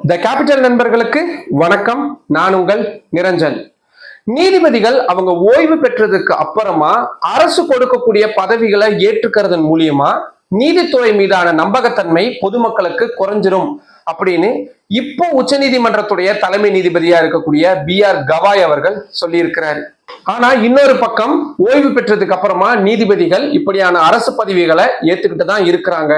The capital நண்பர்களுக்கு வணக்கம். நான் உங்கள் நிரஞ்சன். நீதிபதிகள் அவங்க ஓய்வு பெற்றதுக்கு அப்புறமா அரசு கொடுக்கக்கூடிய பதவிகளை ஏற்றுக்கிறதன் மூலியமா நீதித்துறை மீதான நம்பகத்தன்மை பொதுமக்களுக்கு குறைஞ்சிரும் அப்படின்னு இப்போ உச்சநீதிமன்றத்துடைய தலைமை நீதிபதியா இருக்கக்கூடிய BR கவாய் அவர்கள் சொல்லியிருக்கிறாரு. ஆனா இன்னொரு பக்கம் ஓய்வு பெற்றதுக்கு அப்புறமா நீதிபதிகள் இப்படியான அரசு பதவிகளை ஏத்துக்கிட்டு தான் இருக்கிறாங்க.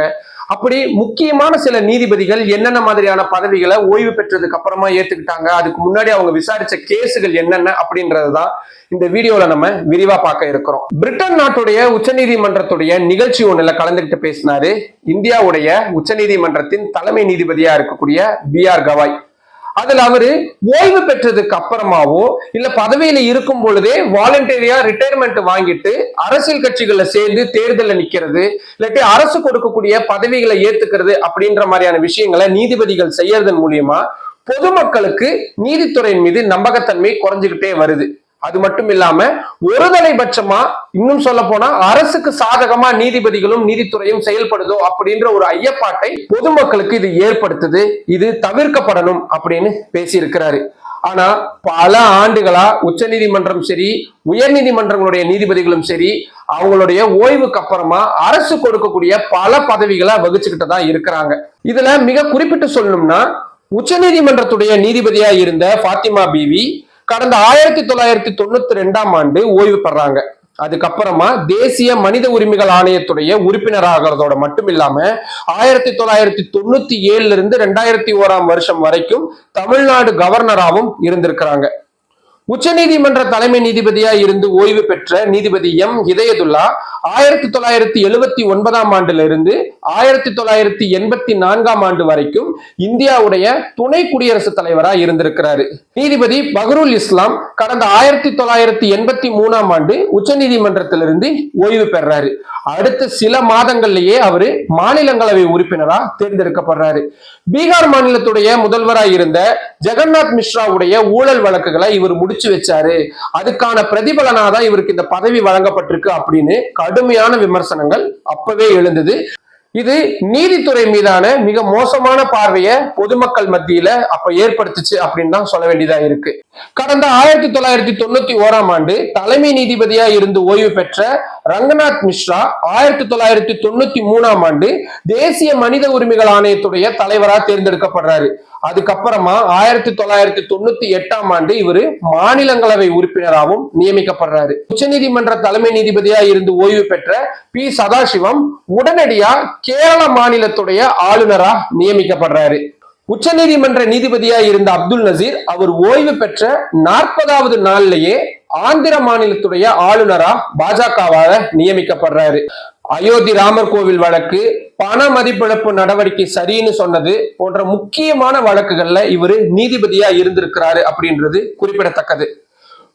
அப்படி முக்கியமான சில நீதிபதிகள் என்னென்ன மாதிரியான பதவிகளை ஓய்வு பெற்றதுக்கு அப்புறமா ஏத்துக்கிட்டாங்க, அதுக்கு முன்னாடி அவங்க விசாரிச்ச கேசுகள் என்னென்ன அப்படின்றதுதான் இந்த வீடியோல நம்ம விரிவா பார்க்க இருக்கிறோம். பிரிட்டன் நாட்டுடைய உச்சநீதிமன்றத்துடைய நிகழ்ச்சி ஒண்ணுல கலந்துகிட்டு பேசினாரு இந்தியாவுடைய உச்சநீதிமன்றத்தின் தலைமை நீதிபதியா இருக்கக்கூடிய BR கவாய். அதுல அவரு ஓய்வு பெற்றதுக்கு அப்புறமாவோ இல்ல பதவியில இருக்கும் பொழுதே வாலண்டரியா ரிட்டையர்மெண்ட் வாங்கிட்டு அரசியல் கட்சிகள்ல சேர்ந்து தேர்தலில் நிக்கிறது, இல்லாட்டி அரசு கொடுக்கக்கூடிய பதவிகளை ஏத்துக்கிறது அப்படின்ற மாதிரியான விஷயங்களை நீதிபதிகள் செய்யறதன் மூலியமா பொதுமக்களுக்கு நீதித்துறையின் மீது நம்பகத்தன்மை குறைஞ்சுக்கிட்டே வருது. அது மட்டும் இல்லாம ஒருதலைபட்சமா இன்னும் சொல்ல போனா அரசுக்கு சாதகமா நீதிபதிகளும் நீதித்துறையும் செயல்படுதோ அப்படின்ற ஒரு ஐயப்பாட்டை பொதுமக்களுக்கு இது ஏற்படுத்துது. இது தவிர்க்கப்படணும் அப்படின்னு பேசியிருக்கிறாரு. ஆனா பல ஆண்டுகளா உச்ச நீதிமன்றம் சரி, உயர் நீதிமன்றங்களுடைய நீதிபதிகளும் சரி, அவங்களுடைய ஓய்வுக்கு அப்புறமா அரசு கொடுக்கக்கூடிய பல பதவிகளை வகிச்சுக்கிட்டு தான் இருக்கிறாங்க. இதுல மிக குறிப்பிட்டு சொல்லணும்னா உச்ச நீதிமன்றத்துடைய நீதிபதியா இருந்த ஃபாத்திமா பீவி கடந்த 1992 ஓய்வு பெறாங்க. அதுக்கப்புறமா தேசிய மனித உரிமைகள் ஆணையத்துடைய உறுப்பினராகிறதோட மட்டும் இல்லாம 1997 இருந்து 2001 வரைக்கும் தமிழ்நாடு கவர்னராகவும் இருந்திருக்கிறாங்க. உச்ச நீதிமன்ற தலைமை நீதிபதியா இருந்து ஓய்வு பெற்ற நீதிபதி M ஹிதயதுல்லா 1979 ஆண்டுல இருந்து 1984 வரைக்கும் இந்தியாவுடைய துணை குடியரசுத் தலைவரா இருந்திருக்கிறாரு. நீதிபதி பஹ்ருல் இஸ்லாம் கடந்த 1983 ஆண்டு உச்ச நீதிமன்றத்திலிருந்து ஓய்வு பெறாரு. அடுத்த சில மாதங்கள்லயே அவரு மாநிலங்களவை உறுப்பினரா தேர்ந்தெடுக்கப்படுறாரு. பீகார் மாநிலத்துடைய முதல்வராக இருந்த ஜெகநாத் மிஸ்ராவுடைய ஊழல் வழக்குகளை இவர் முடிச்சு வச்சாரு. அதுக்கான பிரதிபலனாதான் இவருக்கு இந்த பதவி வழங்கப்பட்டிருக்கு அப்படின்னு கடுமையான விமர்சனங்கள் அப்பவே எழுந்தது. இது நீதித்துறை மீதான மிக மோசமான பார்வையை பொதுமக்கள் மத்தியில அப்ப ஏற்படுத்துச்சு அப்படின்னு தான் சொல்ல வேண்டியதா இருக்கு. கடந்த 1991 ஆண்டு தலைமை நீதிபதியா இருந்து ஓய்வு பெற்ற ரங்கநாத் மிஸ்ரா 1993 ஆண்டு தேசிய மனித உரிமைகள் ஆணையத்துடைய தலைவரா தேர்ந்தெடுக்கப்படுறாரு. அதுக்கப்புறமா 1998 ஆண்டு இவரு மாநிலங்களவை உறுப்பினராகவும் நியமிக்கப்படுறாரு. உச்சநீதிமன்ற தலைமை நீதிபதியா இருந்து ஓய்வு பெற்ற P சதாசிவம் உடனடியா கேரள மாநிலத்துடைய ஆளுநரா நியமிக்கப்படுறாரு. உச்ச நீதிமன்ற நீதிபதியா இருந்த அப்துல் நசீர் அவர் ஓய்வு பெற்ற 40வது நாள்லயே ஆந்திர மாநிலத்துடைய ஆளுநரா பாஜகவால நியமிக்கப்படுறாரு. அயோத்தி ராமர் கோவில் வழக்கு, பண மதிப்பிழப்பு நடவடிக்கை சரின்னு சொன்னது போன்ற முக்கியமான வழக்குகள்ல இவரு நீதிபதியா இருந்திருக்கிறாரு அப்படின்றது குறிப்பிடத்தக்கது.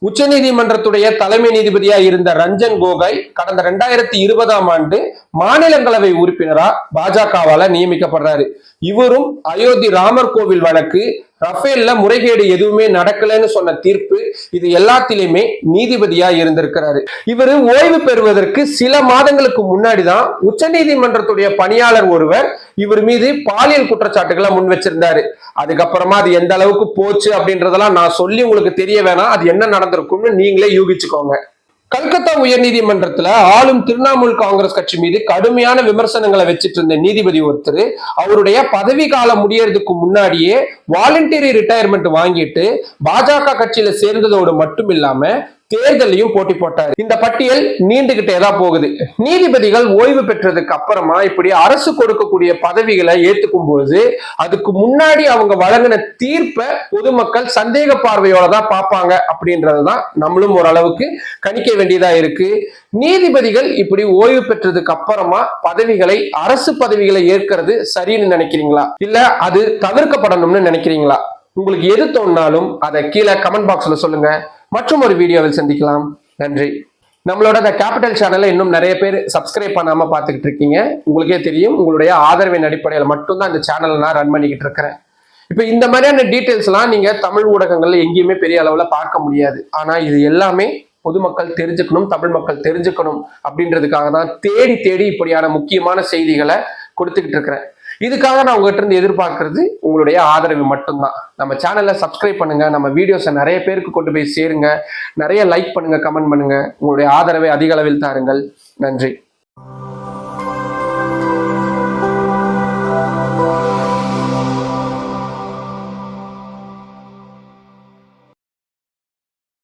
உச்ச நீதிமன்றத்துடைய தலைமை நீதிபதியா இருந்த ரஞ்சன் கோகாய் கடந்த 2020 ஆண்டு மாநிலங்களவை உறுப்பினரா பாஜகவால நியமிக்கப்படுறாரு. இவரும் அயோத்தி ராமர் கோவில் வழக்கு, ரஃபேல்ல முறைகேடு எதுவுமே நடக்கலன்னு சொன்ன தீர்ப்பு, இது எல்லாத்திலுமே நீதிபதியா இருந்திருக்கிறாரு. இவரு ஓய்வு பெறுவதற்கு சில மாதங்களுக்கு முன்னாடிதான் உச்ச நீதிமன்றத்துடைய பணியாளர் ஒருவர் இவர் மீது பாலியல் குற்றச்சாட்டுகளை முன் வச்சிருந்தாரு. அதுக்கப்புறமா அது எந்த அளவுக்கு போச்சு அப்படின்றதெல்லாம் நான் சொல்லி உங்களுக்கு தெரிய வேணாம், அது என்ன நடந்திருக்கும்னு நீங்களே யூகிச்சுக்கோங்க. கல்கத்தா உயர் நீதிமன்றத்துல ஆளும் திரிணாமுல் காங்கிரஸ் கட்சி மீது கடுமையான விமர்சனங்களை வச்சிட்டு இருந்த நீதிபதி ஒருத்தர் அவருடைய பதவி காலம் முடியறதுக்கு முன்னாடியே வாலண்டரி ரிட்டையர்மெண்ட் வாங்கிட்டு பாஜக கட்சியில சேர்ந்ததோடு மட்டும் இல்லாம தேர்தலையும் போட்டி போட்டாரு. இந்த பட்டியல் நீண்டுகிட்டே தான் போகுது. நீதிபதிகள் ஓய்வு பெற்றதுக்கு அப்புறமா இப்படி அரசு கொடுக்கக்கூடிய பதவிகளை ஏத்துக்கும் போது அதுக்கு முன்னாடி அவங்க வழங்கின தீர்ப்பை பொதுமக்கள் சந்தேக பார்வையோட தான் பார்ப்பாங்க அப்படின்றதுதான் நம்மளும் ஓரளவுக்கு கணிக்க வேண்டியதா இருக்கு. நீதிபதிகள் இப்படி ஓய்வு பெற்றதுக்கு அப்புறமா பதவிகளை, அரசு பதவிகளை ஏற்கிறது சரின்னு நினைக்கிறீங்களா, இல்ல அது தவிர்க்கப்படணும்னு நினைக்கிறீங்களா? உங்களுக்கு எது தோணுனாலும் அதை கீழே கமெண்ட் பாக்ஸ்ல சொல்லுங்க. மற்றும் ஒரு வீடியோவில் சந்திக்கலாம். நன்றி. நம்மளோட இந்த கேபிட்டல் சேனலை இன்னும் நிறைய பேர் சப்ஸ்கிரைப் பண்ணாம பார்த்துக்கிட்டு இருக்கீங்க. உங்களுக்கே தெரியும், உங்களுடைய ஆதரவின் அடிப்படையில் மட்டும்தான் இந்த சேனலை நான் ரன் பண்ணிக்கிட்டு இருக்கிறேன். இப்போ இந்த மாதிரியான டீட்டெயில்ஸ்லாம் நீங்க தமிழ் ஊடகங்கள்ல எங்கேயுமே பெரிய அளவுல பார்க்க முடியாது. ஆனா இது எல்லாமே பொதுமக்கள் தெரிஞ்சுக்கணும், தமிழ் மக்கள் தெரிஞ்சுக்கணும் அப்படின்றதுக்காக தான் தேடி தேடி இப்படியான முக்கியமான செய்திகளை கொடுத்துக்கிட்டு இருக்கிறேன். இதுக்காக நான் உங்ககிட்ட இருந்து எதிர்பார்க்கறது உங்களுடைய ஆதரவு மட்டும்தான். நம்ம சேனலை சப்ஸ்கிரைப் பண்ணுங்க, நம்ம வீடியோஸை நிறைய பேருக்கு கொண்டு போய் சேருங்க, நிறைய லைக் பண்ணுங்க, கமெண்ட் பண்ணுங்க, உங்களுடைய ஆதரவை அதிக அளவில் தாருங்கள். நன்றி.